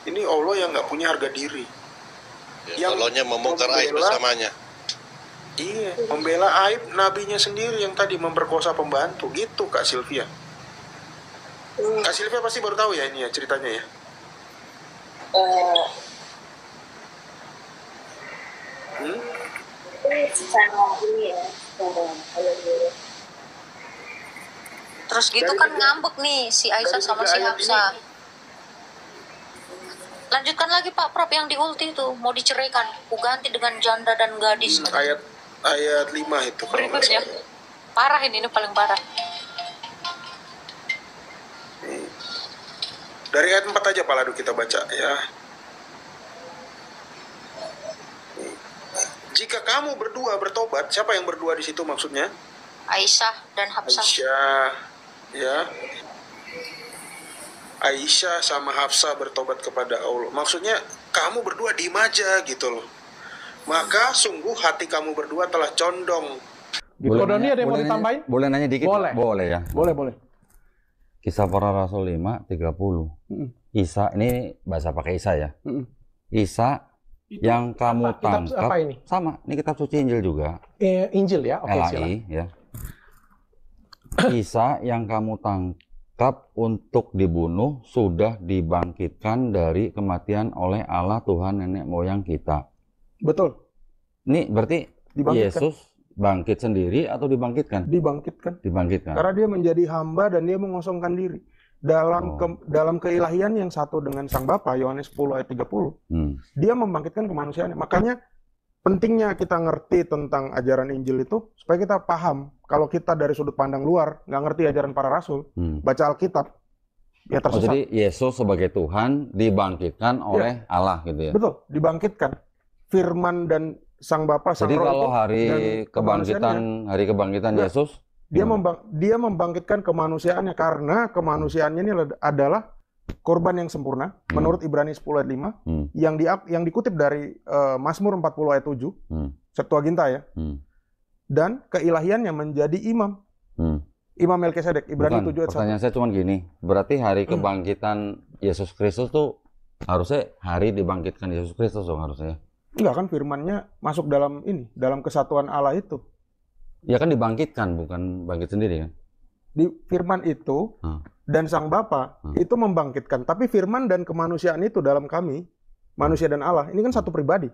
Ini Allah yang nggak punya harga diri. Ya, Allahnya membongkar aib bersamanya. Iya, membela aib nabinya sendiri yang tadi memperkosa pembantu. Gitu Kak Sylvia. Kak Sylvia pasti baru tahu ya ini ya ceritanya ya. Terus gitu kan ngambek nih si Aisyah sama si Hafsah. Lanjutkan lagi Pak Prof yang di ulti itu mau diceraikan, ku ganti dengan janda dan gadis. Ayat 5 itu. Berikutnya parah ini paling parah. Dari ayat 4 aja Pak Ladu kita baca ya. Jika kamu berdua bertobat, siapa yang berdua di situ maksudnya? Aisyah dan Hafsah. Aisyah, ya. Aisyah sama Hafsah bertobat kepada Allah. Maksudnya kamu berdua diem aja gitu loh. Maka sungguh hati kamu berdua telah condong. Gitu. Doni ada yang mau ditambahin? Boleh nanya dikit? Boleh. Boleh ya. Boleh. Kisah Para Rasul 5:30. Isa, ini bahasa pakai Isa ya. Isa itu yang kamu tangkap. Apa ini? Sama, ini kitab suci Injil juga. Injil ya, oke LAI, ya. Isa yang kamu tangkap untuk dibunuh sudah dibangkitkan dari kematian oleh Allah Tuhan nenek moyang kita. Betul. Ini berarti Yesus bangkit sendiri atau dibangkitkan? Dibangkitkan. Karena dia menjadi hamba dan dia mengosongkan diri. Dalam keilahian yang satu dengan Sang Bapa, Yohanes 10 ayat 30, dia membangkitkan kemanusiaannya. Makanya pentingnya kita ngerti tentang ajaran Injil itu, supaya kita paham. Kalau kita dari sudut pandang luar, nggak ngerti ajaran para rasul, baca Alkitab, ya tersesat. Jadi Yesus sebagai Tuhan dibangkitkan oleh Allah gitu ya? Betul, dibangkitkan. Firman dan Sang Bapa, Sang Jadi Roh kalau itu, hari kebangkitan Yesus, dia membangkitkan kemanusiaannya, karena kemanusiaannya ini adalah korban yang sempurna menurut Ibrani 10 ayat 5 yang dikutip dari Mazmur 40 ayat 7 Septuaginta ya. Dan keilahiannya menjadi imam. Imam Melkisedek, Ibrani 7 ayat 1. Pertanyaan saya cuma gini, berarti hari kebangkitan Yesus Kristus tuh harusnya hari dibangkitkan Yesus Kristus dong harusnya? Enggak, kan firman-nya masuk dalam kesatuan Allah itu. Ya kan dibangkitkan, bukan bangkit sendiri kan? Di firman itu dan Sang Bapa itu membangkitkan. Tapi firman dan kemanusiaan itu dalam kami, manusia dan Allah, ini kan satu pribadi.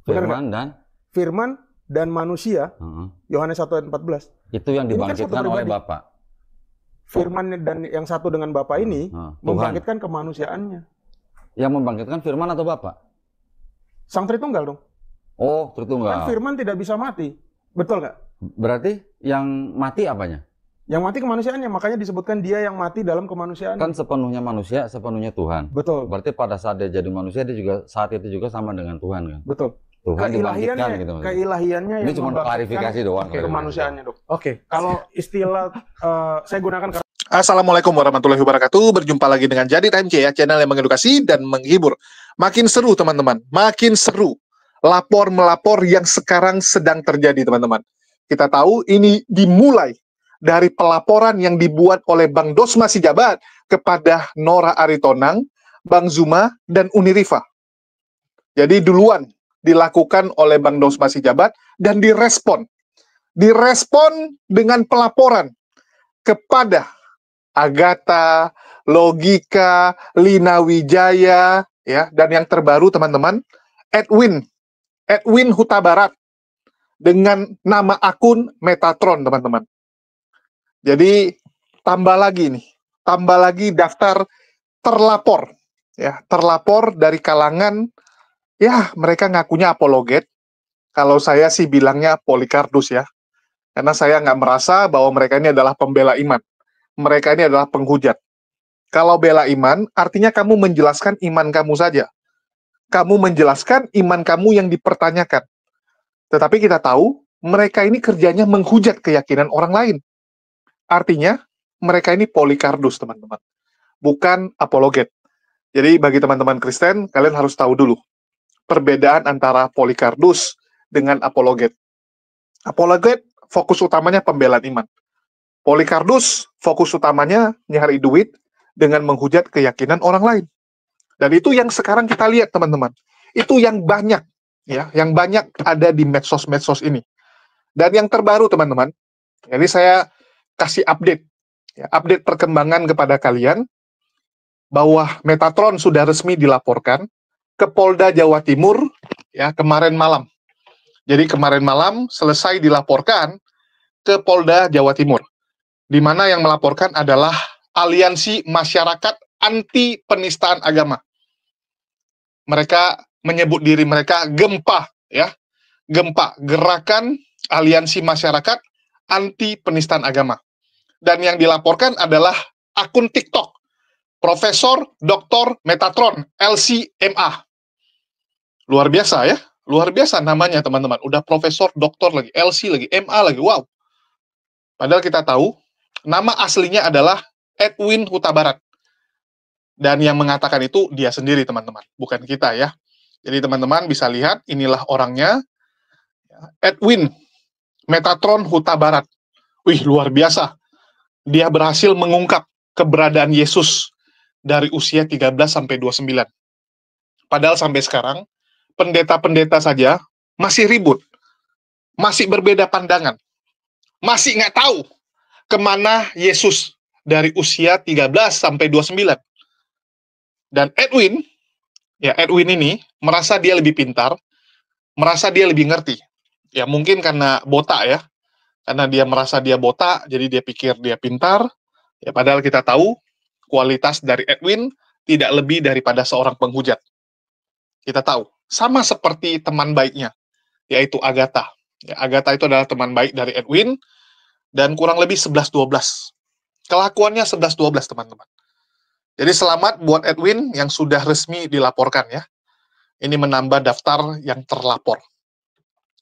Firman dan manusia, Yohanes 1 ayat 14. Itu yang dibangkitkan kan oleh Bapa. Firman dan yang satu dengan Bapa ini membangkitkan kemanusiaannya. Yang membangkitkan firman atau Bapa? Sang Tritunggal dong. Oh, Tritunggal. Kan firman tidak bisa mati. Betul nggak? Berarti yang mati apanya? Yang mati kemanusiaannya, makanya disebutkan dia yang mati dalam kemanusiaan. Kan sepenuhnya manusia, sepenuhnya Tuhan. Betul. Berarti pada saat dia jadi manusia, dia juga saat itu juga sama dengan Tuhan kan? Betul. Tuhan dibangkitkan gitu. Keilahiannya ini cuma klarifikasi doang. Kemanusiaannya dok. Oke. Kalau istilah saya gunakan. Assalamualaikum warahmatullahi wabarakatuh. Berjumpa lagi dengan Jadi Time C ya, channel yang mengedukasi dan menghibur. Makin seru teman-teman, makin seru. Lapor-melapor yang sekarang sedang terjadi teman-teman. Kita tahu ini dimulai dari pelaporan yang dibuat oleh Bang Dosma Sijabat kepada Nora Aritonang, Bang Zuma, dan Unirifa. Jadi duluan dilakukan oleh Bang Dosma Sijabat dan direspon. Direspon dengan pelaporan kepada Agatha, Logika, Lina Wijaya, ya, dan yang terbaru teman-teman, Edwin Huta Barat dengan nama akun Metatron teman-teman. Jadi tambah lagi daftar terlapor, ya, terlapor dari kalangan, ya mereka ngakunya apologet. Kalau saya sih bilangnya Polikardus ya, karena saya nggak merasa bahwa mereka ini adalah pembela iman. Mereka ini adalah penghujat. Kalau bela iman, artinya kamu menjelaskan iman kamu saja. Kamu menjelaskan iman kamu yang dipertanyakan. Tetapi kita tahu, mereka ini kerjanya menghujat keyakinan orang lain. Artinya, mereka ini Polikardus, teman-teman. Bukan apologet. Jadi, bagi teman-teman Kristen, kalian harus tahu dulu perbedaan antara Polikardus dengan apologet. Apologet, fokus utamanya pembelaan iman. Polikardus, fokus utamanya nyari duit dengan menghujat keyakinan orang lain. Dan itu yang sekarang kita lihat, teman-teman. Itu yang banyak, ya, yang banyak ada di medsos-medsos ini. Dan yang terbaru, teman-teman, jadi saya kasih update, ya, update perkembangan kepada kalian, bahwa Metatron sudah resmi dilaporkan ke Polda Jawa Timur, ya, kemarin malam. Jadi kemarin malam selesai dilaporkan ke Polda Jawa Timur, di mana yang melaporkan adalah Aliansi Masyarakat Anti Penistaan Agama. Mereka menyebut diri mereka Gempa, ya, Gempa, Gerakan Aliansi Masyarakat Anti Penistaan Agama. Dan yang dilaporkan adalah akun TikTok Profesor Dr. Metatron, LC-MA. Luar biasa, ya, luar biasa namanya, teman-teman. Udah Profesor, Doktor lagi, LC lagi, MA lagi, wow. Padahal kita tahu nama aslinya adalah Edwin Huta Barat. Dan yang mengatakan itu dia sendiri, teman-teman, bukan kita, ya. Jadi teman-teman bisa lihat, inilah orangnya, Edwin Metatron Huta Barat. Wih, luar biasa. Dia berhasil mengungkap keberadaan Yesus dari usia 13 sampai 29. Padahal sampai sekarang, pendeta-pendeta saja masih ribut, masih berbeda pandangan, masih nggak tahu kemana Yesus dari usia 13 sampai 29. Dan Edwin, ya, Edwin ini merasa dia lebih pintar, merasa dia lebih ngerti. Ya, mungkin karena botak, ya. Karena dia merasa dia botak, jadi dia pikir dia pintar. Ya, padahal kita tahu kualitas dari Edwin tidak lebih daripada seorang penghujat. Kita tahu, sama seperti teman baiknya, yaitu Agatha. Ya, Agatha itu adalah teman baik dari Edwin, dan kurang lebih 11-12. Kelakuannya 11-12, teman-teman. Jadi selamat buat Edwin yang sudah resmi dilaporkan, ya. Ini menambah daftar yang terlapor.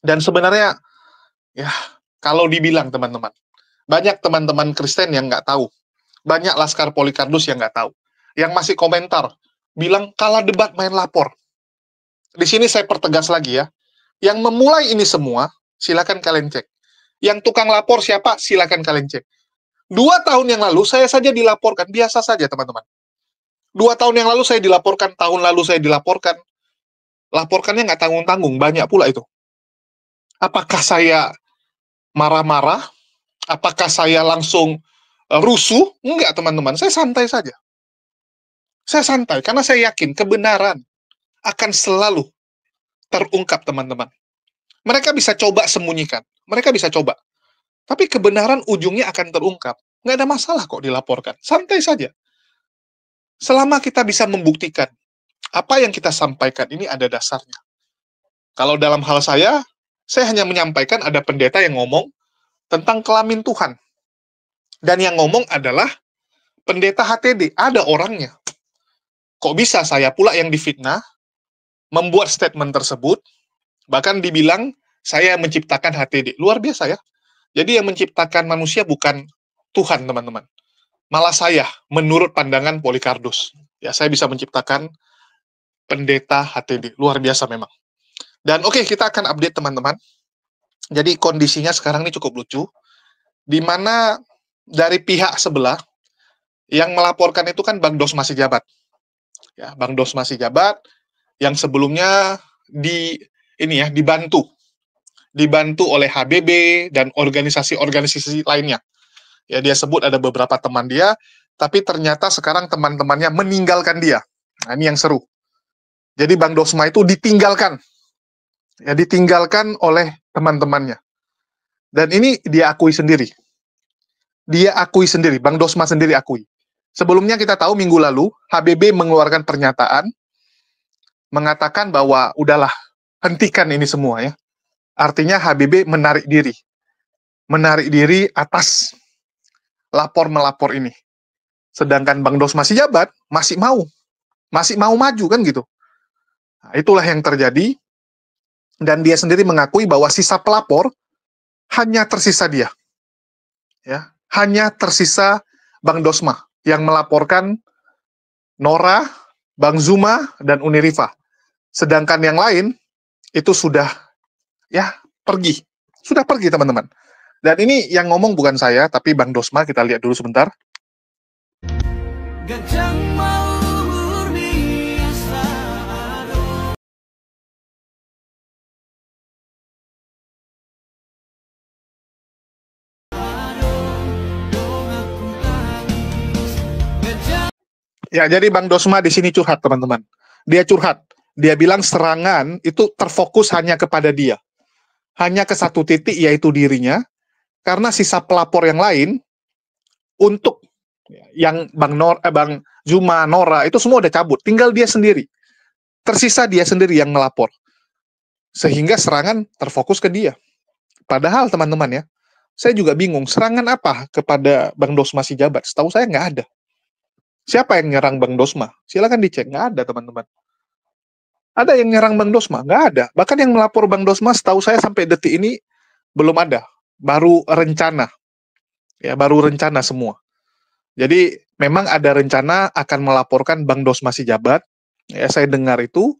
Dan sebenarnya, ya, kalau dibilang, teman-teman, banyak teman-teman Kristen yang nggak tahu. Banyak Laskar Polycardos yang nggak tahu. Yang masih komentar, bilang kalah debat main lapor. Di sini saya pertegas lagi, ya. Yang memulai ini semua, silakan kalian cek. Yang tukang lapor siapa? Silakan kalian cek. 2 tahun yang lalu saya saja dilaporkan, biasa saja, teman-teman. 2 tahun yang lalu saya dilaporkan, tahun lalu saya dilaporkan. Laporkannya nggak tanggung-tanggung, banyak pula itu. Apakah saya marah-marah? Apakah saya langsung rusuh? Enggak, teman-teman. Saya santai saja. Saya santai, karena saya yakin kebenaran akan selalu terungkap, teman-teman. Mereka bisa coba sembunyikan. Mereka bisa coba. Tapi kebenaran ujungnya akan terungkap. Nggak ada masalah kok dilaporkan. Santai saja. Selama kita bisa membuktikan apa yang kita sampaikan ini ada dasarnya. Kalau dalam hal saya hanya menyampaikan ada pendeta yang ngomong tentang kelamin Tuhan. Dan yang ngomong adalah pendeta HTD, ada orangnya. Kok bisa saya pula yang difitnah, membuat statement tersebut, bahkan dibilang saya menciptakan HTD. Luar biasa, ya. Jadi yang menciptakan manusia bukan Tuhan, teman-teman. Malah saya, menurut pandangan Polycardos. Ya, saya bisa menciptakan pendeta HTD. Luar biasa memang. Dan oke, kita akan update, teman-teman. Jadi kondisinya sekarang ini cukup lucu, di mana dari pihak sebelah yang melaporkan itu kan Bang Dos masih jabat. Ya, Bang Dos masih jabat yang sebelumnya dibantu oleh HBB dan organisasi-organisasi lainnya. Ya, dia sebut ada beberapa teman dia, tapi ternyata sekarang teman-temannya meninggalkan dia. Nah, ini yang seru. Jadi Bang Dosma itu ditinggalkan. Ya, ditinggalkan oleh teman-temannya. Dan ini dia akui sendiri. Dia akui sendiri, Bang Dosma sendiri akui. Sebelumnya kita tahu minggu lalu, HBB mengeluarkan pernyataan, mengatakan bahwa udahlah, hentikan ini semua, ya. Artinya HBB menarik diri. Menarik diri atas lapor-melapor ini. Sedangkan Bang Dos masih jabat, masih mau maju, kan gitu. Nah, itulah yang terjadi, dan dia sendiri mengakui bahwa sisa pelapor hanya tersisa dia. Ya, hanya tersisa Bang Dosma yang melaporkan Nora, Bang Zuma, dan Unirifa. Sedangkan yang lain itu sudah pergi. Sudah pergi, teman-teman. Dan ini yang ngomong bukan saya, tapi Bang Dosma. Kita lihat dulu sebentar. Gajah mau murni Ya, jadi Bang Dosma di sini curhat, teman-teman. Dia curhat. Dia bilang serangan itu terfokus hanya kepada dia. Hanya ke satu titik, yaitu dirinya. Karena sisa pelapor yang lain, untuk yang Bang Zuma, Nora, itu semua udah cabut. Tinggal dia sendiri. Tersisa dia sendiri yang melapor. Sehingga serangan terfokus ke dia. Padahal, teman-teman ya, saya juga bingung, serangan apa kepada Bang Dosma Sijabat? Setahu saya nggak ada. Siapa yang nyerang Bang Dosma? Silakan dicek, nggak ada, teman-teman. Ada yang nyerang Bang Dosma? Nggak ada. Bahkan yang melapor Bang Dosma, setahu saya sampai detik ini belum ada. Baru rencana. Ya, baru rencana semua. Jadi, memang ada rencana akan melaporkan Bang Dosma Sijabat. Ya, saya dengar itu,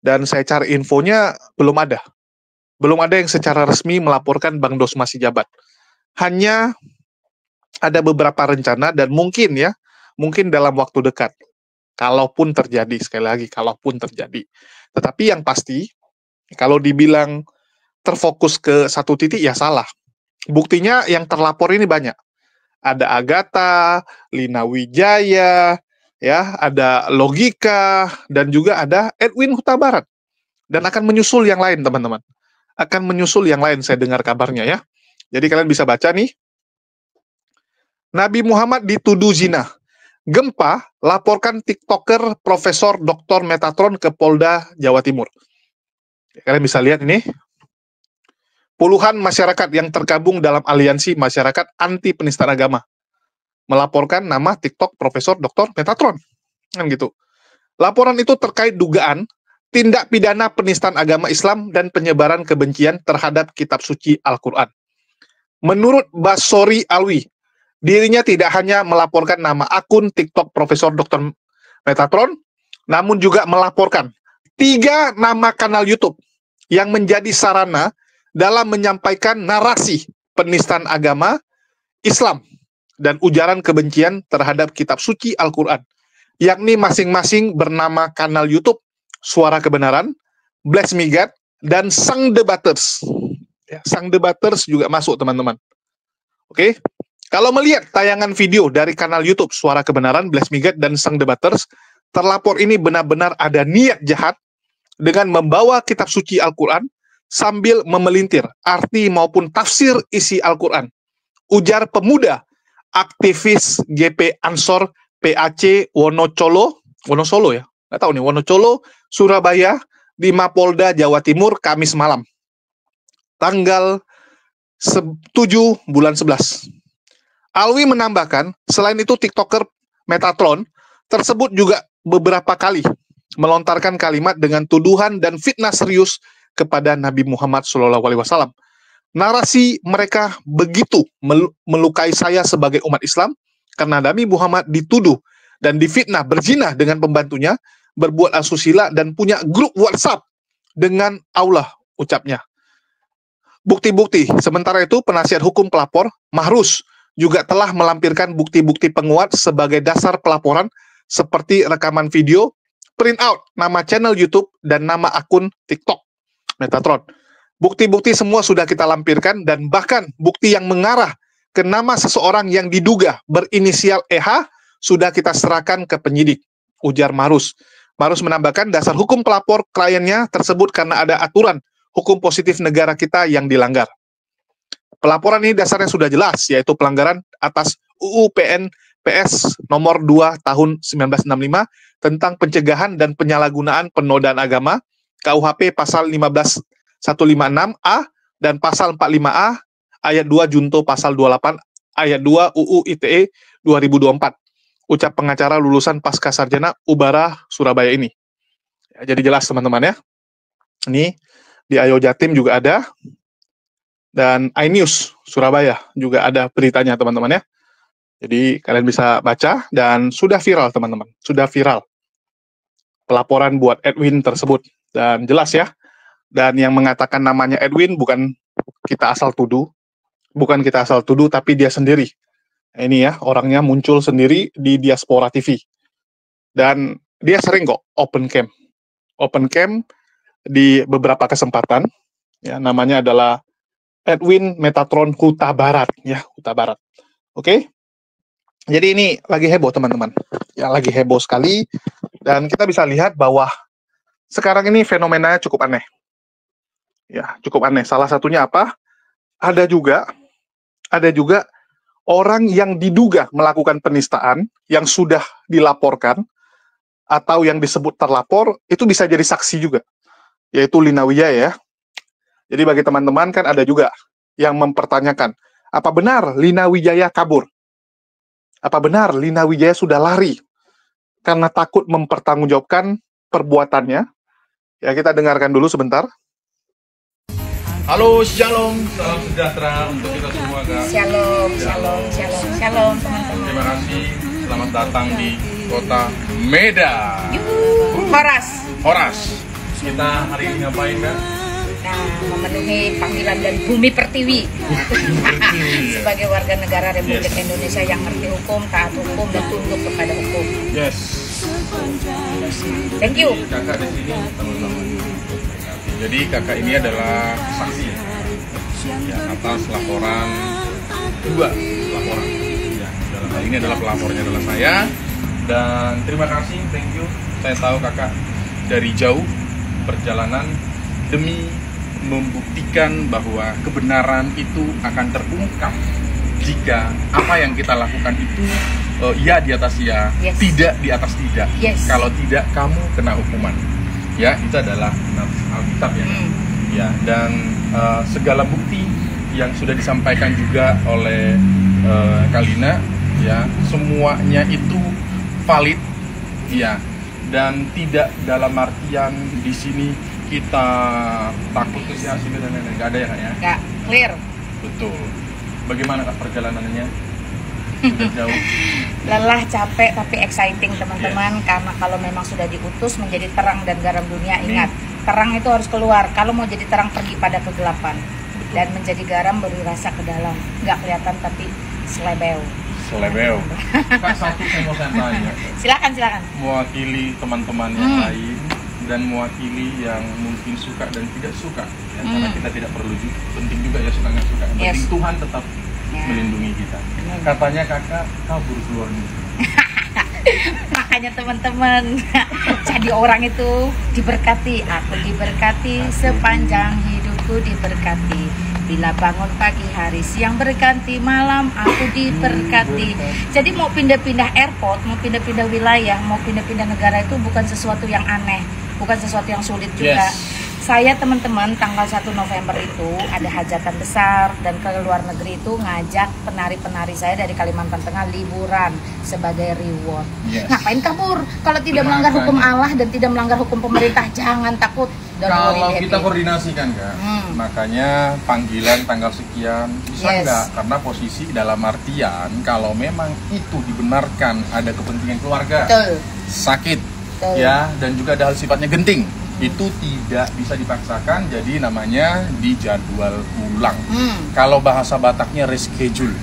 dan saya cari infonya, belum ada. Belum ada yang secara resmi melaporkan Bang Dosma Sijabat. Hanya ada beberapa rencana, dan mungkin dalam waktu dekat. Kalaupun terjadi, sekali lagi, kalaupun terjadi. Tetapi yang pasti, kalau dibilang terfokus ke satu titik, ya salah. Buktinya yang terlapor ini banyak. Ada Agatha, Lina Wijaya, ya, ada Logika, dan juga ada Edwin Huta Barat. Dan akan menyusul yang lain, teman-teman. Akan menyusul yang lain, saya dengar kabarnya ya. Jadi kalian bisa baca nih. Nabi Muhammad dituduh zina. Gempa, laporkan TikToker Profesor Dr. Metatron ke Polda Jawa Timur. Kalian bisa lihat ini. Puluhan masyarakat yang tergabung dalam aliansi masyarakat anti penistaan agama melaporkan nama TikTok Profesor Dr. Metatron. Kan gitu. Laporan itu terkait dugaan tindak pidana penistaan agama Islam dan penyebaran kebencian terhadap kitab suci Al-Quran. Menurut Basori Alwi, dirinya tidak hanya melaporkan nama akun TikTok Profesor Dr. Metatron, namun juga melaporkan 3 nama kanal YouTube yang menjadi sarana dalam menyampaikan narasi penistaan agama Islam dan ujaran kebencian terhadap kitab suci Al-Quran, yakni masing-masing bernama kanal YouTube Suara Kebenaran, Bless Me God, dan Sang Debaters. Ya, Sang Debaters juga masuk, teman-teman. Oke? Kalau melihat tayangan video dari kanal YouTube Suara Kebenaran, Bless Me God, dan Sang Debaters, terlapor ini benar-benar ada niat jahat dengan membawa kitab suci Al-Quran sambil memelintir arti maupun tafsir isi Al-Quran. Ujar pemuda aktivis GP Ansor PAC Wonocolo ya, nggak tahu nih, Wonocolo, Surabaya, di Mapolda Jawa Timur, Kamis malam, tanggal 7 bulan 11. Alwi menambahkan, selain itu TikToker Metatron tersebut juga beberapa kali melontarkan kalimat dengan tuduhan dan fitnah serius kepada Nabi Muhammad SAW. Narasi mereka begitu melukai saya sebagai umat Islam, karena Nabi Muhammad dituduh dan difitnah berzina dengan pembantunya, berbuat asusila, dan punya grup WhatsApp dengan Allah, ucapnya. Bukti-bukti. Sementara itu, penasihat hukum pelapor, Mahrus, juga telah melampirkan bukti-bukti penguat sebagai dasar pelaporan, seperti rekaman video, print out nama channel YouTube, dan nama akun TikTok Metatron. Bukti-bukti semua sudah kita lampirkan, dan bahkan bukti yang mengarah ke nama seseorang yang diduga berinisial EH sudah kita serahkan ke penyidik, ujar Mahrus. Mahrus menambahkan dasar hukum pelapor kliennya tersebut karena ada aturan hukum positif negara kita yang dilanggar. Pelaporan ini dasarnya sudah jelas, yaitu pelanggaran atas UU PNPS nomor 2 tahun 1965 tentang pencegahan dan penyalahgunaan penodaan agama, KUHP pasal 15156A dan pasal 45A ayat 2 junto pasal 28 ayat 2 UU ITE 2024. Ucap pengacara lulusan pasca sarjana Ubara Surabaya ini. Ya, jadi jelas, teman-teman ya. Ini di Ayo Jatim juga ada, dan iNews Surabaya juga ada beritanya, teman-teman ya. Jadi kalian bisa baca, dan sudah viral, teman-teman. Sudah viral pelaporan buat Edwin tersebut, dan jelas ya. Dan yang mengatakan namanya Edwin bukan kita asal tuduh, tapi dia sendiri. Ini ya, orangnya muncul sendiri di Diaspora TV. Dan dia sering kok open cam di beberapa kesempatan. Ya, namanya adalah Edwin Metatron Huta Barat, ya, Huta Barat. Oke. Jadi ini lagi heboh teman-teman, ya lagi heboh sekali, dan kita bisa lihat bahwa sekarang ini fenomenanya cukup aneh, ya cukup aneh. Salah satunya apa? Ada juga orang yang diduga melakukan penistaan yang sudah dilaporkan atau yang disebut terlapor itu bisa jadi saksi juga, yaitu Lina Wijaya ya. Jadi bagi teman-teman kan ada juga yang mempertanyakan, apa benar Lina Wijaya kabur? Apa benar Lina Wijaya sudah lari karena takut mempertanggungjawabkan perbuatannya? Ya, kita dengarkan dulu sebentar. Halo, shalom, salam sejahtera untuk kita semua, Kak. Shalom, shalom, shalom, shalom, teman-teman. Terima kasih, selamat datang di kota Medan. Horas. Kita hari ini ngapain, Kak? Nah, memenuhi panggilan dan bumi pertiwi sebagai warga negara Republik Indonesia yang ngerti hukum, taat hukum, dan tunduk kepada hukum. Yes. Thank you. Kakak di sini sama-sama. Jadi kakak ini adalah saksi ya, atas laporan dua laporan. Ya, dalam hal ini adalah pelapornya adalah saya. Dan terima kasih, thank you. Saya tahu kakak dari jauh perjalanan demi membuktikan bahwa kebenaran itu akan terungkap jika apa yang kita lakukan itu ya di atas ya, tidak di atas tidak. Kalau tidak, kamu kena hukuman. Ya, itu adalah Alkitab ya. Ya, dan segala bukti yang sudah disampaikan juga oleh Kalina ya, semuanya itu valid ya, dan tidak dalam artian di sini kita takut kesia-sia dan lain-lain. Nggak ada ya, Kak ya? Nggak, clear. Betul. Bagaimana Kak perjalanannya? Sudah jauh. Lelah, capek, tapi exciting teman-teman. Karena kalau memang sudah diutus menjadi terang dan garam dunia, ingat, terang itu harus keluar. Kalau mau jadi terang, pergi pada kegelapan. Dan menjadi garam beri rasa ke dalam. Nggak kelihatan tapi selebeo. Kak, satu saya mau tanya. Silakan. Mewakili teman-teman yang lain dan mewakili yang mungkin suka dan tidak suka ya, karena kita tidak perlu penting juga ya suka nggak suka, yang penting Tuhan tetap melindungi kita. Katanya kakak kabur keluar negeri. Makanya teman-teman, jadi orang itu diberkati. Aku diberkati sepanjang hidupku, diberkati. Bila bangun pagi hari, siang berganti, malam aku diberkati. Jadi mau pindah-pindah airport, mau pindah-pindah wilayah, mau pindah-pindah negara itu bukan sesuatu yang aneh, bukan sesuatu yang sulit juga. Saya teman-teman tanggal 1 November itu ada hajatan besar, dan ke luar negeri itu ngajak penari-penari saya dari Kalimantan Tengah liburan sebagai reward. Ngapain kabur? Kalau tidak melanggar hukum Allah dan tidak melanggar hukum pemerintah, jangan takut. Kalau kita koordinasikan Kak, makanya panggilan tanggal sekian bisa nggak? Karena posisi dalam artian kalau memang itu dibenarkan ada kepentingan keluarga, sakit, ya, dan juga ada hal sifatnya genting, itu tidak bisa dipaksakan, jadi namanya dijadwal ulang. Kalau bahasa Bataknya reschedule.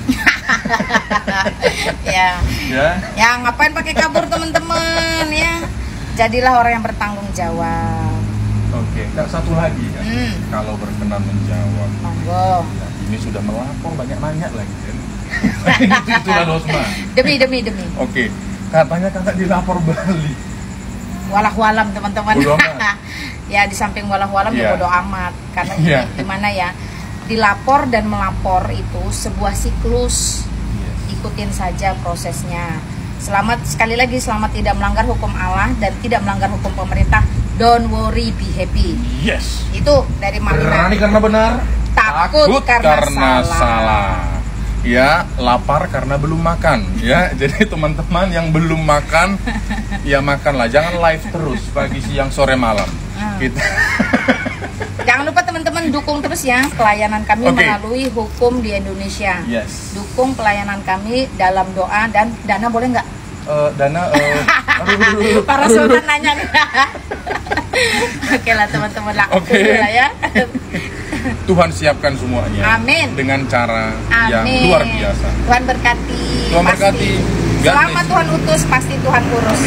Ya ngapain pakai kabur teman-teman ya? Jadilah orang yang bertanggung jawab. Oke, Kak, satu lagi kan, kalau berkenan menjawab. Monggo. Ya, ini sudah melapor banyak nanya lagi kan. itu udah dosma. Demi. Oke, katanya kakak dilapor balik. Walah-walam teman-teman. Ya di samping walah-walam ya bodo amat. Karena gimana ya, dilapor dan melapor itu sebuah siklus. Ikutin saja prosesnya. Sekali lagi selamat tidak melanggar hukum Allah dan tidak melanggar hukum pemerintah. Don't worry, be happy. Yes. Itu dari Marina. Berani karena benar, takut karena salah. Ya, lapar karena belum makan. Ya, jadi teman-teman yang belum makan, ya makanlah. Jangan live terus pagi, siang, sore, malam. Kita. Jangan lupa teman-teman dukung terus ya pelayanan kami melalui hukum di Indonesia. Dukung pelayanan kami dalam doa dan dana, boleh nggak? Dana. Para sultan nanya nih. Oke lah teman-teman, laku lah ya. Tuhan siapkan semuanya. Amin. Dengan cara yang luar biasa. Tuhan berkati. Tuhan berkati. Selama Tuhan utus pasti Tuhan urus.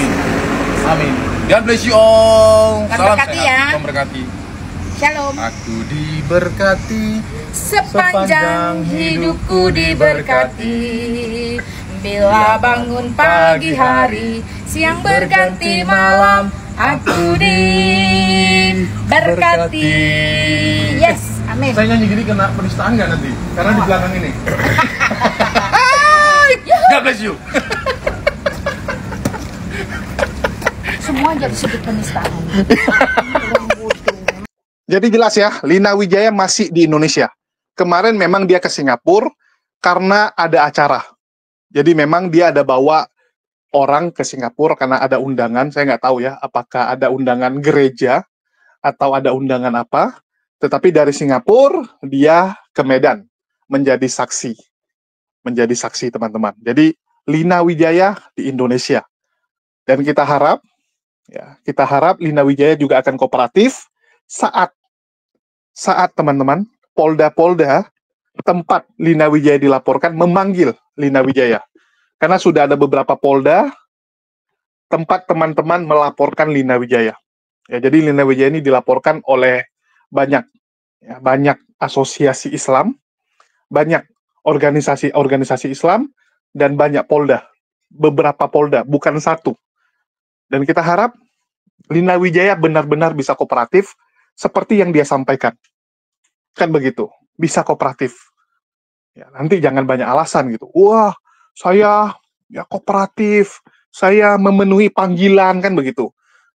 Amin. God bless you all. Salam berkati sehat. Ya. Tuhan berkati. Shalom. Aku diberkati sepanjang hidupku diberkati. Bila bangun pagi hari, siang berganti malam, aku diberkati. Yes, amin. Saya nyanyi gini kena penistaan nggak nanti? Karena di belakang ini. God bless you. Semua jadi sedikit penistaan. Jadi jelas ya, Lina Wijaya masih di Indonesia. Kemarin memang dia ke Singapura karena ada acara. Jadi memang dia ada bawa orang ke Singapura karena ada undangan. Saya nggak tahu ya, apakah ada undangan gereja atau ada undangan apa. Tetapi dari Singapura, dia ke Medan menjadi saksi. Menjadi saksi, teman-teman. Jadi Lina Wijaya di Indonesia. Dan kita harap Lina Wijaya juga akan kooperatif saat teman-teman, Polda-Polda tempat Lina Wijaya dilaporkan memanggil Lina Wijaya. Karena sudah ada beberapa Polda tempat teman-teman melaporkan Lina Wijaya. Ya, jadi Lina Wijaya ini dilaporkan oleh banyak asosiasi Islam, banyak organisasi Islam, dan banyak Polda. Beberapa Polda, bukan satu. Dan kita harap Lina Wijaya benar-benar bisa kooperatif seperti yang dia sampaikan. Kan begitu, bisa kooperatif. Ya, nanti jangan banyak alasan gitu. Wah, saya ya kooperatif, saya memenuhi panggilan, kan begitu.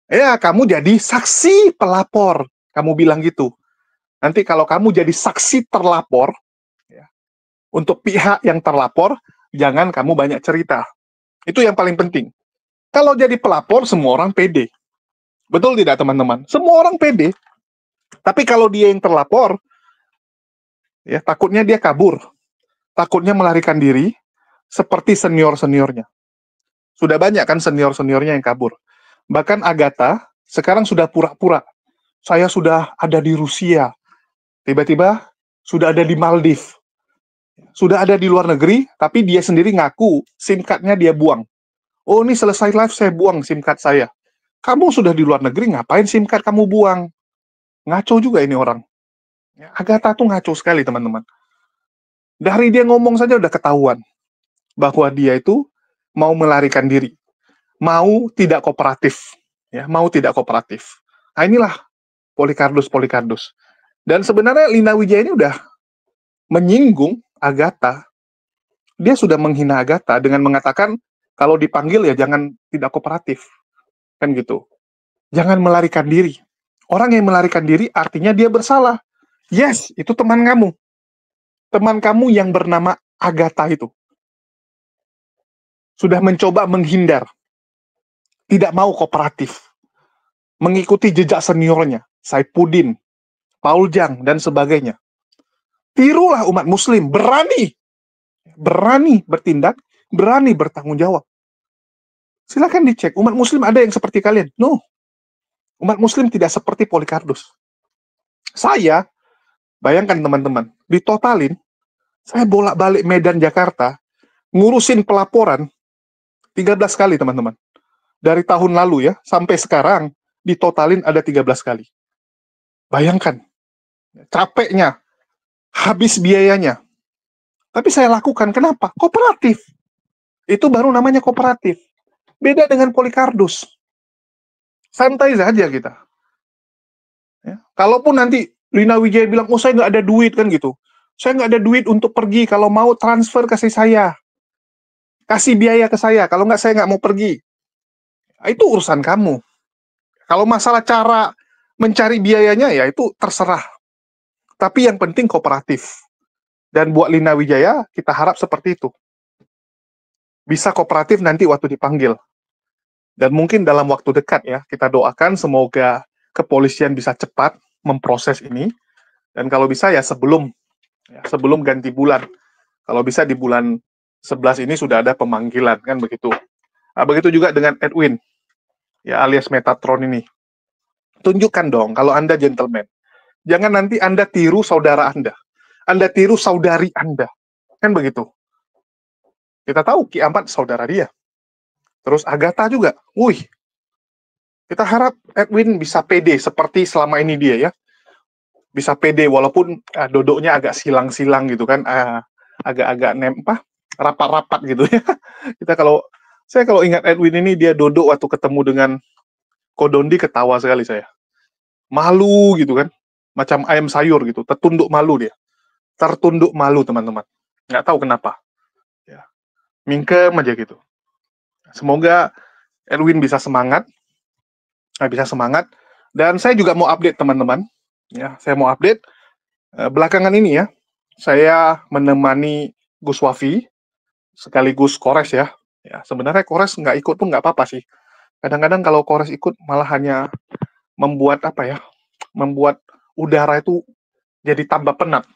Ya, kamu jadi saksi pelapor, kamu bilang gitu. Nanti kalau kamu jadi saksi terlapor, ya, untuk pihak yang terlapor, jangan kamu banyak cerita. Itu yang paling penting. Kalau jadi pelapor, semua orang pede. Betul tidak, teman-teman? Semua orang pede. Tapi kalau dia yang terlapor, ya takutnya dia kabur. Takutnya melarikan diri, seperti senior-seniornya. Sudah banyak kan senior-seniornya yang kabur. Bahkan Agatha sekarang sudah pura-pura. Saya sudah ada di Rusia. Tiba-tiba sudah ada di Maldives. Sudah ada di luar negeri, tapi dia sendiri ngaku SIM card-nya dia buang. Oh, ini selesai live, saya buang SIM card saya. Kamu sudah di luar negeri, ngapain SIM card kamu buang? Ngaco juga ini orang. Agatha tuh ngaco sekali, teman-teman. Dari dia ngomong saja udah ketahuan bahwa dia itu mau melarikan diri, mau tidak kooperatif, ya, mau tidak kooperatif. Nah, inilah Polikarpus. Dan sebenarnya Lina Wijaya ini udah menyinggung Agatha. Dia sudah menghina Agatha dengan mengatakan kalau dipanggil ya jangan tidak kooperatif, kan gitu. Jangan melarikan diri. Orang yang melarikan diri artinya dia bersalah. Yes, itu teman kamu. Teman kamu yang bernama Agatha itu. Sudah mencoba menghindar. Tidak mau kooperatif. Mengikuti jejak seniornya. Saifuddin, Paul Jang, dan sebagainya. Tirulah umat muslim. Berani bertindak, berani bertanggung jawab. Silakan dicek. Umat muslim ada yang seperti kalian? No. Umat muslim tidak seperti Polikarpus. Saya, bayangkan teman-teman, ditotalin, saya bolak-balik Medan, Jakarta, ngurusin pelaporan 13 kali, teman-teman. Dari tahun lalu ya, sampai sekarang, ditotalin ada 13 kali. Bayangkan, capeknya, habis biayanya. Tapi saya lakukan, kenapa? Kooperatif. Itu baru namanya kooperatif. Beda dengan Polikarpus. Santai saja kita. Ya. Kalaupun nanti Lina Wijaya bilang, oh saya nggak ada duit, kan gitu. Saya nggak ada duit untuk pergi, kalau mau transfer kasih saya. Kasih biaya ke saya, kalau nggak saya nggak mau pergi. Itu urusan kamu. Kalau masalah cara mencari biayanya, ya itu terserah. Tapi yang penting kooperatif. Dan buat Lina Wijaya, kita harap seperti itu. Bisa kooperatif nanti waktu dipanggil. Dan mungkin dalam waktu dekat ya, kita doakan semoga kepolisian bisa cepat memproses ini. Dan kalau bisa ya sebelum ganti bulan. Kalau bisa di bulan 11 ini sudah ada pemanggilan, kan begitu. Nah, begitu juga dengan Edwin, ya alias Metatron ini. Tunjukkan dong kalau Anda gentleman. Jangan nanti Anda tiru saudara Anda. Anda tiru saudari Anda. Kan begitu. Kita tahu Ki Ahmad saudara dia. Terus Agatha juga. Wih. Kita harap Edwin bisa pede seperti selama ini dia ya. Bisa pede walaupun dodoknya agak silang-silang gitu kan. Agak-agak rapat-rapat gitu ya. Saya kalau ingat Edwin ini, dia duduk waktu ketemu dengan Kodondi, ketawa sekali saya. Malu gitu kan, macam ayam sayur gitu, tertunduk malu dia. Tertunduk malu teman-teman. Nggak tahu kenapa. Ya. Mingkem aja gitu. Semoga Edwin bisa semangat. Dan saya juga mau update teman-teman. Ya, saya mau update. Belakangan ini ya, saya menemani Gus Wafi, sekaligus Kores ya. Ya, sebenarnya Kores nggak ikut pun nggak apa-apa sih. Kadang-kadang kalau Kores ikut malah hanya membuat membuat udara itu jadi tambah penat.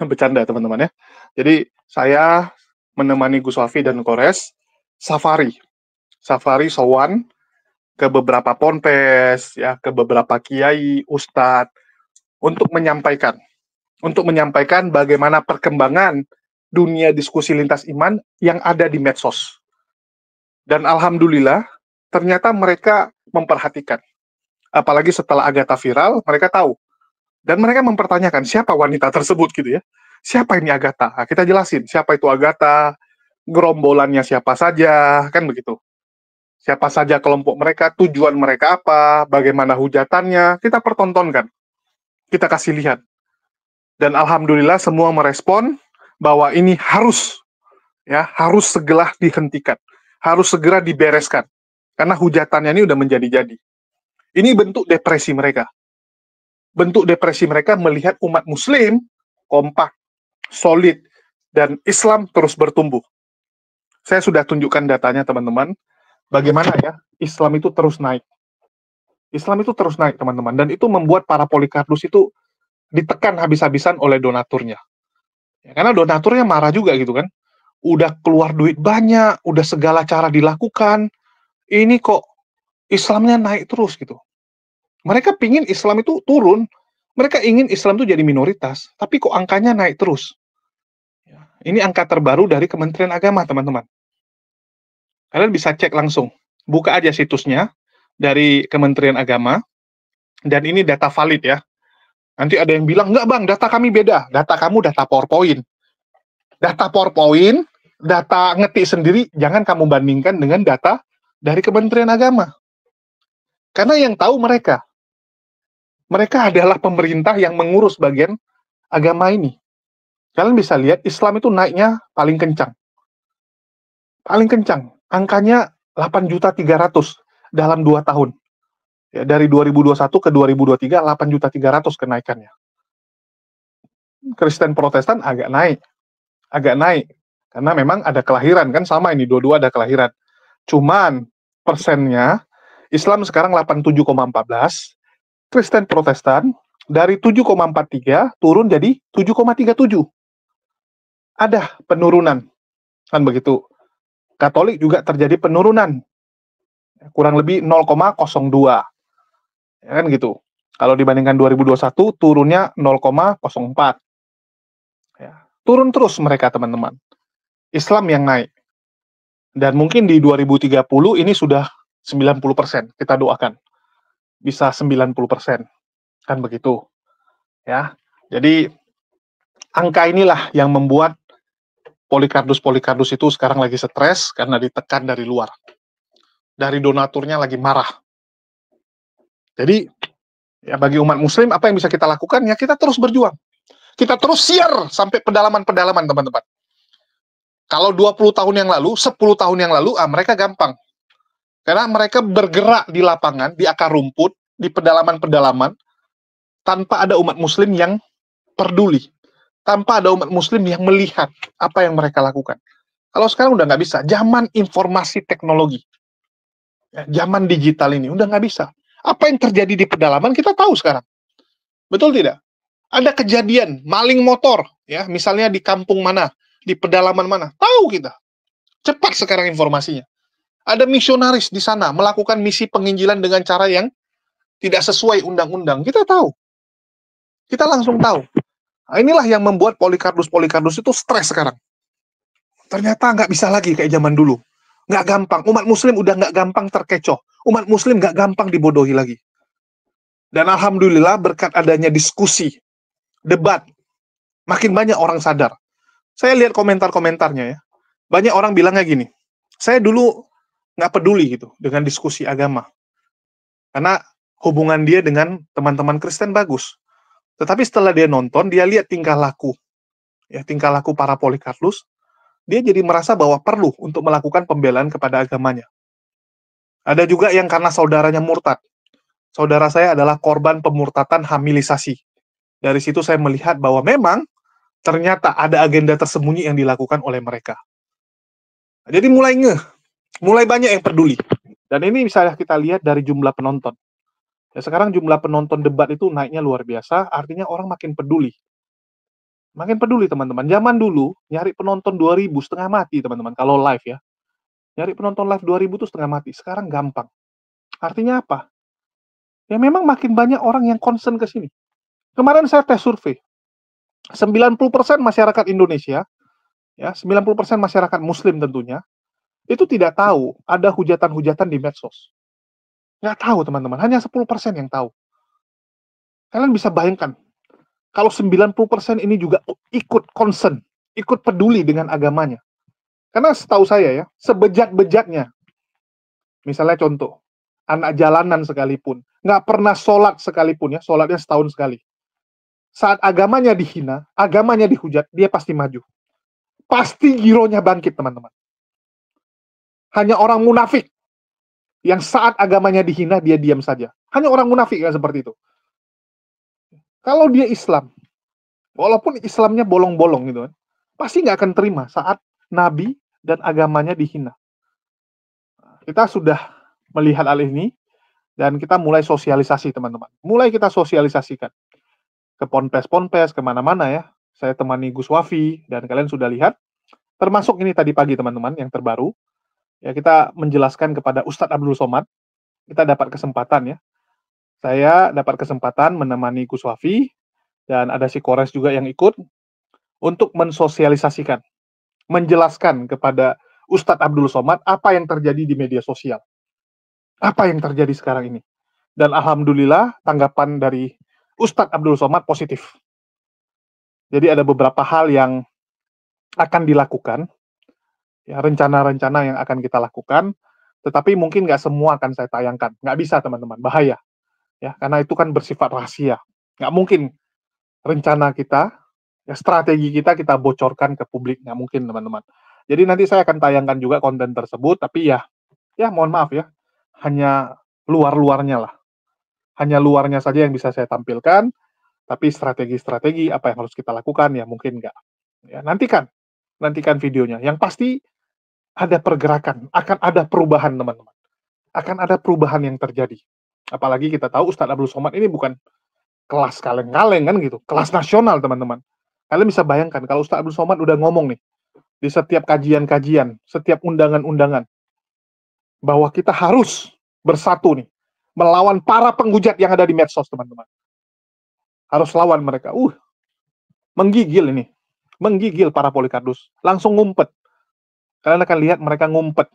Bercanda teman-teman ya. Jadi saya menemani Gus Wafi dan Kores safari sowan ke beberapa ponpes ya, ke beberapa kiai, ustadz untuk menyampaikan bagaimana perkembangan dunia diskusi lintas iman yang ada di medsos. Dan alhamdulillah ternyata mereka memperhatikan. Apalagi setelah Agatha viral, mereka tahu. Dan mereka mempertanyakan siapa wanita tersebut gitu ya. Siapa ini Agatha? Nah, kita jelasin siapa itu Agatha, gerombolannya siapa saja, kan begitu. Siapa saja kelompok mereka, tujuan mereka apa, bagaimana hujatannya, kita pertontonkan. Kita kasih lihat. Dan alhamdulillah semua merespon bahwa ini harus segera dihentikan. Harus segera dibereskan. Karena hujatannya ini udah menjadi-jadi. Ini bentuk depresi mereka. Bentuk depresi mereka melihat umat muslim kompak, solid, dan Islam terus bertumbuh. Saya sudah tunjukkan datanya teman-teman. Bagaimana ya Islam itu terus naik. Islam itu terus naik teman-teman. Dan itu membuat para Polikarpus itu ditekan habis-habisan oleh donaturnya. Ya, karena donaturnya marah juga gitu kan. Udah keluar duit banyak, udah segala cara dilakukan. Ini kok Islamnya naik terus gitu. Mereka pingin Islam itu turun. Mereka ingin Islam itu jadi minoritas. Tapi kok angkanya naik terus. Ya, ini angka terbaru dari Kementerian Agama teman-teman. Kalian bisa cek langsung. Buka aja situsnya dari Kementerian Agama. Dan ini data valid ya. Nanti ada yang bilang, enggak bang, data kami beda. Data kamu data PowerPoint. Data PowerPoint, data ngetik sendiri, jangan kamu bandingkan dengan data dari Kementerian Agama. Karena yang tahu mereka. Mereka adalah pemerintah yang mengurus bagian agama ini. Kalian bisa lihat, Islam itu naiknya paling kencang. Paling kencang. Angkanya 8.300.000 dalam 2 tahun. Ya, dari 2021 ke 2023, 8.300.000 kenaikannya. Kristen Protestan agak naik. Karena memang ada kelahiran, kan sama ini, dua-dua ada kelahiran. Cuman, persennya, Islam sekarang 87,14, Kristen Protestan dari 7,43 turun jadi 7,37. Ada penurunan. Kan begitu. Katolik juga terjadi penurunan. Kurang lebih 0,02. Ya kan gitu. Kalau dibandingkan 2021 turunnya 0,04. Ya. Turun terus mereka teman-teman. Islam yang naik. Dan mungkin di 2030 ini sudah 90%. Kita doakan. Bisa 90%. Kan begitu. Ya. Jadi angka inilah yang membuat Polikarpus itu sekarang lagi stres karena ditekan dari luar. Dari donaturnya lagi marah. Jadi ya bagi umat muslim apa yang bisa kita lakukan? Ya kita terus berjuang. Kita terus share sampai pedalaman-pedalaman teman-teman. Kalau 20 tahun yang lalu, 10 tahun yang lalu, mereka gampang. Karena mereka bergerak di lapangan, di akar rumput, di pedalaman-pedalaman, tanpa ada umat muslim yang peduli. Tanpa ada umat muslim yang melihat apa yang mereka lakukan. Kalau sekarang udah nggak bisa. Zaman informasi teknologi. Ya, zaman digital ini udah nggak bisa. Apa yang terjadi di pedalaman kita tahu sekarang. Betul tidak? Ada kejadian maling motor. Ya, misalnya di kampung mana, di pedalaman mana. Tahu kita. Cepat sekarang informasinya. Ada misionaris di sana melakukan misi penginjilan dengan cara yang tidak sesuai undang-undang. Kita tahu. Kita langsung tahu. Nah, inilah yang membuat Polikarpus itu stres sekarang. Ternyata nggak bisa lagi kayak zaman dulu. Nggak gampang. Umat muslim udah nggak gampang terkecoh. Umat muslim nggak gampang dibodohi lagi. Dan alhamdulillah berkat adanya diskusi, debat, makin banyak orang sadar. Saya lihat komentar-komentarnya ya. banyak orang bilangnya gini, saya dulu nggak peduli gitu dengan diskusi agama. Karena hubungan dia dengan teman-teman Kristen bagus. Tetapi setelah dia nonton, dia lihat tingkah laku para Polikarpus, dia jadi merasa bahwa perlu untuk melakukan pembelaan kepada agamanya. Ada juga yang karena saudaranya murtad. Saudara saya adalah korban pemurtatan hamilisasi. Dari situ saya melihat bahwa memang ternyata ada agenda tersembunyi yang dilakukan oleh mereka. Jadi mulai banyak yang peduli. Dan ini bisa kita lihat dari jumlah penonton. Ya, sekarang jumlah penonton debat itu naiknya luar biasa, artinya orang makin peduli. Makin peduli, teman-teman. Zaman dulu, nyari penonton 2.000 setengah mati, teman-teman, kalau live ya. Nyari penonton live 2.000 itu setengah mati. Sekarang gampang. Artinya apa? Ya memang makin banyak orang yang concern ke sini. Kemarin saya tes survei. 90% masyarakat Indonesia, ya 90% masyarakat Muslim tentunya, itu tidak tahu ada hujatan-hujatan di medsos. Nggak tahu, teman-teman. Hanya 10% yang tahu. Kalian bisa bayangkan, kalau 90% ini juga ikut concern, ikut peduli dengan agamanya. Karena setahu saya ya, sebejat-bejatnya, misalnya contoh, anak jalanan sekalipun, nggak pernah sholat sekalipun ya, sholatnya setahun sekali. Saat agamanya dihina, agamanya dihujat, dia pasti maju. Pasti gironya bangkit, teman-teman. Hanya orang munafik yang saat agamanya dihina, dia diam saja. Hanya orang munafik yang seperti itu. Kalau dia Islam, walaupun Islamnya bolong-bolong gitu kan, pasti nggak akan terima saat Nabi dan agamanya dihina. Kita sudah melihat hal ini, dan kita mulai sosialisasi, teman-teman. Mulai kita sosialisasikan. Ke ponpes-ponpes, kemana-mana ya. Saya temani Gus Wafi, dan kalian sudah lihat. Termasuk ini tadi pagi, teman-teman, yang terbaru. Ya, kita menjelaskan kepada Ustadz Abdul Somad. Kita dapat kesempatan ya. Saya dapat kesempatan menemani Gus Wafi, dan ada si Kores juga yang ikut, untuk mensosialisasikan, menjelaskan kepada Ustadz Abdul Somad apa yang terjadi di media sosial. Apa yang terjadi sekarang ini. Dan alhamdulillah, tanggapan dari Ustadz Abdul Somad positif. Jadi ada beberapa hal yang akan dilakukan, ya, rencana-rencana yang akan kita lakukan, tetapi mungkin nggak semua akan saya tayangkan. Nggak bisa, teman-teman, bahaya. Ya, karena itu kan bersifat rahasia. Nggak mungkin rencana kita, ya, strategi kita bocorkan ke publik. Nggak mungkin, teman-teman. Jadi nanti saya akan tayangkan juga konten tersebut, tapi ya mohon maaf ya, hanya luar-luarnya lah. Hanya luarnya saja yang bisa saya tampilkan, tapi strategi-strategi apa yang harus kita lakukan, ya mungkin nggak. Ya, nantikan videonya. Yang pasti ada pergerakan, akan ada perubahan, teman-teman. Akan ada perubahan yang terjadi. Apalagi kita tahu Ustadz Abdul Somad ini bukan kelas kaleng-kaleng kan gitu, kelas nasional, teman-teman. Kalian bisa bayangkan kalau Ustadz Abdul Somad udah ngomong nih di setiap kajian-kajian, setiap undangan-undangan, bahwa kita harus bersatu nih melawan para penghujat yang ada di medsos, teman-teman. Harus lawan mereka. Menggigil ini. Menggigil para Polikarpus. Langsung ngumpet. Kalian akan lihat mereka ngumpet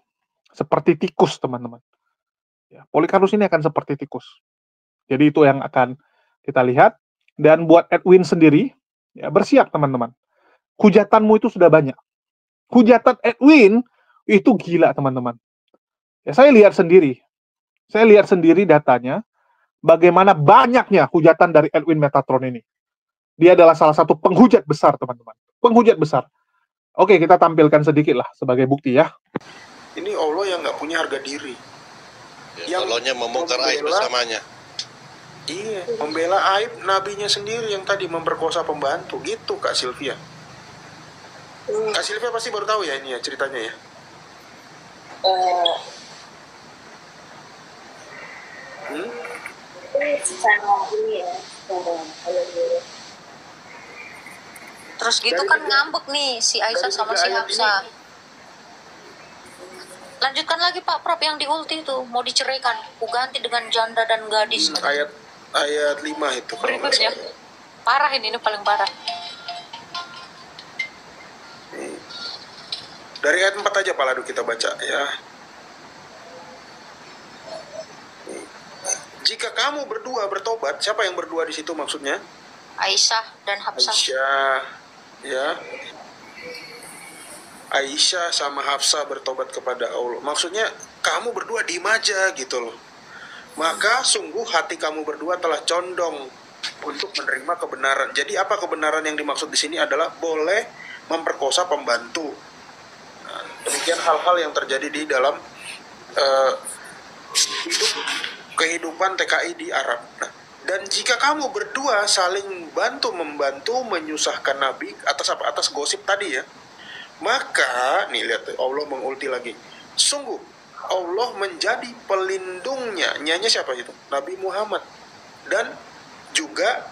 seperti tikus, teman-teman. Ya, Polikarpus ini akan seperti tikus. Jadi itu yang akan kita lihat. Dan buat Edwin sendiri, ya, bersiap, teman-teman. Hujatanmu itu sudah banyak. Hujatan Edwin itu gila, teman-teman. Ya, saya lihat sendiri datanya, bagaimana banyaknya hujatan dari Edwin Metatron ini. Dia adalah salah satu penghujat besar, teman-teman. Penghujat besar. Oke, kita tampilkan sedikit lah sebagai bukti ya. Ini Allah yang nggak punya harga diri. Ya, Allahnya membongkar aib bersamanya. Iya, membela aib nabinya sendiri yang tadi memperkosa pembantu. Gitu, Kak Sylvia. Kak Sylvia pasti baru tahu ya ini ya ceritanya ya. Terus gitu kan ngambek nih si Aisyah sama si Hafsah. Lanjutkan lagi Pak Prop yang di ulti itu mau diceraikan, ganti dengan janda dan gadis. Ayat 5 itu. Berikutnya parah ini paling parah. Dari ayat 4 aja Pak Ladu kita baca ya. Jika kamu berdua bertobat, siapa yang berdua di situ maksudnya? Aisyah dan Hafsah. Aisyah, ya. Aisyah sama Hafsah bertobat kepada Allah. Maksudnya kamu berdua diem aja gitu loh. Maka sungguh hati kamu berdua telah condong untuk menerima kebenaran. Jadi apa kebenaran yang dimaksud di sini adalah boleh memperkosa pembantu. Nah, demikian hal-hal yang terjadi di dalam kehidupan TKI di Arab. Nah, dan jika kamu berdua saling bantu-membantu menyusahkan Nabi atas apa? Atas gosip tadi ya. Maka, nih lihat Allah mengulti lagi. Sungguh Allah menjadi pelindungnya. Nyanya siapa itu? Nabi Muhammad. Dan juga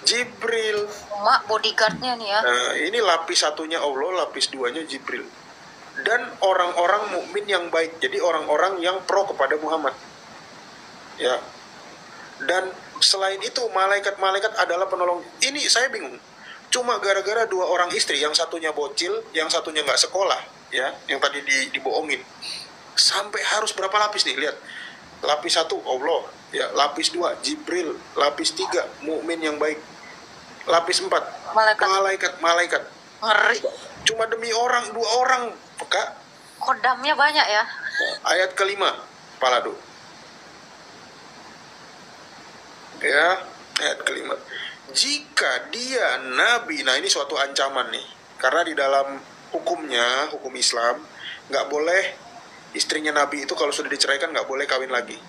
Jibril. Mak bodyguardnya nih ya. Nah, ini lapis satunya Allah, lapis duanya Jibril. Dan orang-orang mukmin yang baik. Jadi orang-orang yang pro kepada Muhammad. Ya. Dan selain itu malaikat-malaikat adalah penolong. Ini saya bingung. Cuma gara-gara 2 orang istri, yang satunya bocil, yang satunya nggak sekolah, ya, yang tadi dibohongin. Sampai harus berapa lapis nih? Lihat. Lapis 1 Allah, ya, lapis 2 Jibril, lapis 3 mukmin yang baik. Lapis 4 malaikat. Ngeri. Cuma demi 2 orang, Kak. Kodamnya banyak ya. Ayat kelima, Palado. Ya, ayat kelima. Jika dia nabi, nah ini suatu ancaman nih, karena di dalam hukumnya, hukum Islam, nggak boleh istrinya nabi itu kalau sudah diceraikan nggak boleh kawin lagi.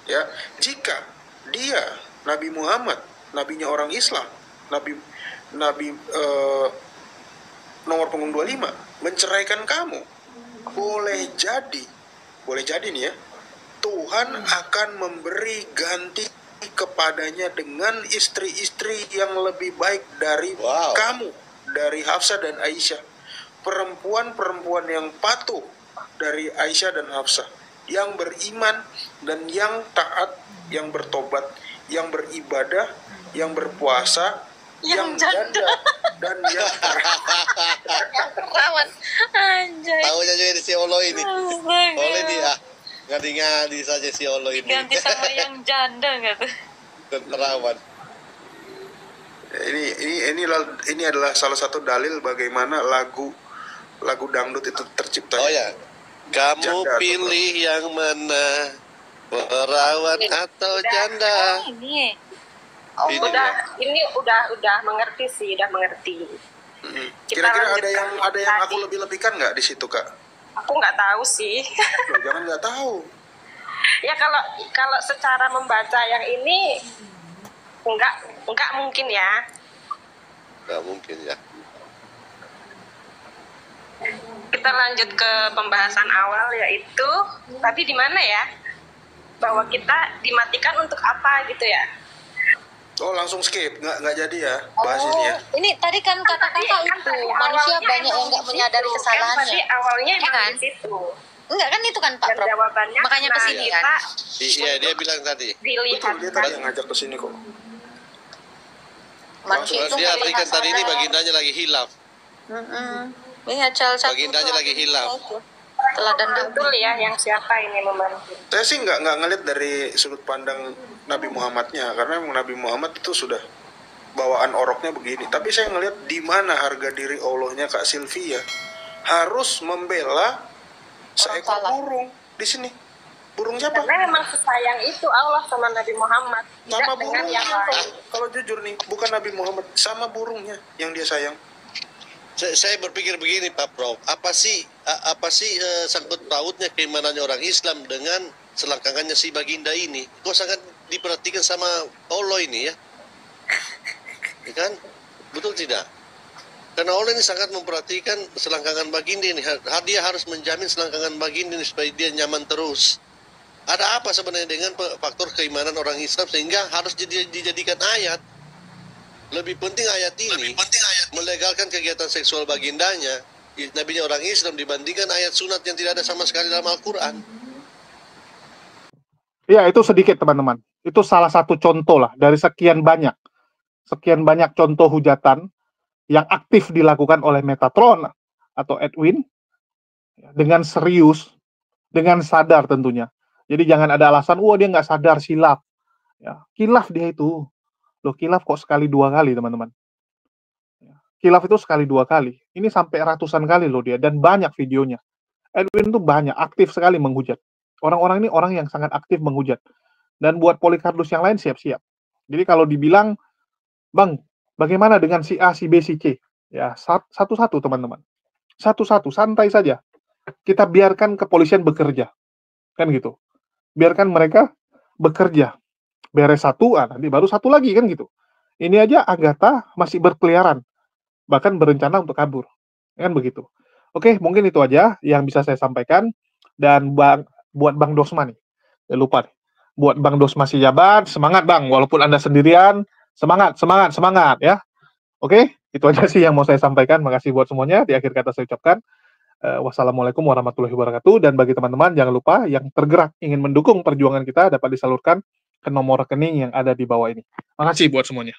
Ya, jika dia Nabi Muhammad, nabinya orang Islam, nabi nomor punggung 25 menceraikan kamu, boleh jadi nih ya, Tuhan akan memberi ganti kepadanya dengan istri-istri yang lebih baik dari kamu, dari Hafsah dan Aisyah. Perempuan-perempuan yang patuh dari Aisyah dan Hafsah, yang beriman dan yang taat, yang bertobat, yang beribadah, yang berpuasa, yang janda dan yang perawan. Anjay. Tahunya juga di si Olo ini. Oleh dia. Ngadi-ngadi saja si Olo ini. Ganti sama yang janda nggak tuh? Dan perawan. Ini adalah salah satu dalil bagaimana lagu dangdut itu tercipta. Oh ya. Kamu janda pilih yang mana? Perawan atau janda? Ini. Ini udah mengerti sih, udah mengerti. Kira-kira ada yang aku lebih-lebihkan nggak di situ, Kak? Aku nggak tahu sih. Jangan nggak tahu. Ya kalau secara membaca yang ini nggak mungkin ya. Nggak mungkin ya. Kita lanjut ke pembahasan awal, yaitu tadi di mana ya? Bahwa kita dimatikan untuk apa gitu ya? Oh, langsung skip, nggak jadi ya bahas ini ya. Ini tadi kan kata-kata itu manusia banyak yang nggak menyadari kesalahannya. Tadi awalnya ya kan? di situ. Enggak kan itu kan Pak Prof. Jawabannya makanya kesini kan. Iya, dia bilang tadi. Betul, dia tadi yang ngajak kesini kok. Manusia itu dia artikan tadi ini bagindanya lagi hilaf. Iya, bagindanya lagi hilaf. Teladan betul ya, yang siapa ini membantu. Saya sih nggak ngeliat dari sudut pandang Nabi Muhammadnya, karena memang Nabi Muhammad itu sudah bawaan oroknya begini. Tapi saya ngeliat di mana harga diri Allahnya Kak Sylvia harus membela seekor burung di sini. Burung siapa? Karena memang sesayang itu Allah sama Nabi Muhammad. Sama burungnya. Kalau jujur nih, bukan Nabi Muhammad, sama burungnya yang dia sayang. Saya berpikir begini Pak Prof, apa sih sangkut pautnya keimanannya orang Islam dengan selangkangannya si baginda ini? Kok sangat diperhatikan sama Allah ini ya? Ya kan? Betul tidak? Karena Allah ini sangat memperhatikan selangkangan baginda ini. Dia harus menjamin selangkangan baginda ini supaya dia nyaman terus. Ada apa sebenarnya dengan faktor keimanan orang Islam sehingga harus dijadikan ayat? Lebih penting ayat ini melegalkan kegiatan seksual bagindanya, nabinya orang Islam, dibandingkan ayat sunat yang tidak ada sama sekali dalam Al-Quran. Ya, itu sedikit teman-teman. Itu salah satu contoh lah dari sekian banyak contoh hujatan yang aktif dilakukan oleh Metatron atau Edwin dengan serius, dengan sadar tentunya. Jadi jangan ada alasan, dia nggak sadar silap. Ya, kilaf dia itu. Loh, kilaf kok sekali 2 kali teman-teman. Khilaf itu sekali 2 kali. Ini sampai ratusan kali loh dia, dan banyak videonya. Edwin tuh banyak, aktif sekali menghujat. Orang-orang ini orang yang sangat aktif menghujat. Dan buat Polikarpus yang lain siap-siap. Jadi kalau dibilang, Bang, bagaimana dengan si A, si B, si C? Ya, satu-satu teman-teman. Satu-satu, santai saja. Kita biarkan kepolisian bekerja. Kan gitu. Biarkan mereka bekerja. Beres satu, nanti baru satu lagi, kan gitu. Ini aja Agatha masih berkeliaran. Bahkan berencana untuk kabur. Kan begitu. Oke, mungkin itu aja yang bisa saya sampaikan. Dan buat Bang Dosma nih, jangan lupa nih. Buat Bang Dosma si jabat, semangat Bang, walaupun Anda sendirian, semangat ya. Oke, itu aja sih yang mau saya sampaikan. Makasih buat semuanya. Di akhir kata saya ucapkan wassalamualaikum warahmatullahi wabarakatuh. Dan bagi teman-teman, jangan lupa yang tergerak ingin mendukung perjuangan kita dapat disalurkan ke nomor rekening yang ada di bawah ini. Makasih buat semuanya.